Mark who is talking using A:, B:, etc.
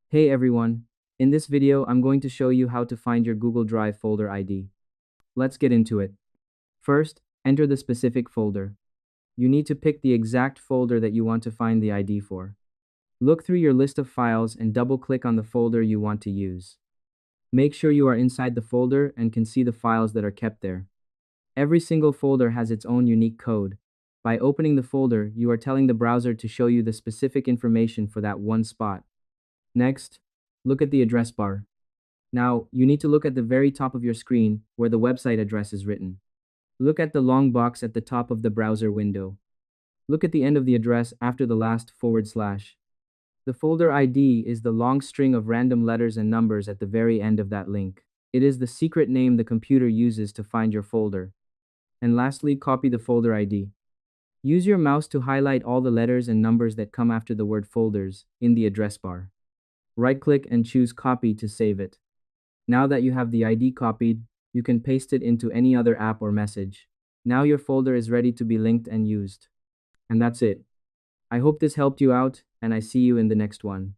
A: Hey everyone, in this video I'm going to show you how to find your Google Drive folder ID. Let's get into it. First, enter the specific folder. You need to pick the exact folder that you want to find the ID for. Look through your list of files and double-click on the folder you want to use. Make sure you are inside the folder and can see the files that are kept there. Every single folder has its own unique code. By opening the folder, you are telling the browser to show you the specific information for that one spot. Next, look at the address bar. Now, you need to look at the very top of your screen where the website address is written. Look at the long box at the top of the browser window. Look at the end of the address after the last forward slash. The folder ID is the long string of random letters and numbers at the very end of that link. It is the secret name the computer uses to find your folder. And lastly, copy the folder ID. Use your mouse to highlight all the letters and numbers that come after the word folders in the address bar. Right-click and choose Copy to save it. Now that you have the ID copied, you can paste it into any other app or message. Now your folder is ready to be linked and used. And that's it. I hope this helped you out, and I see you in the next one.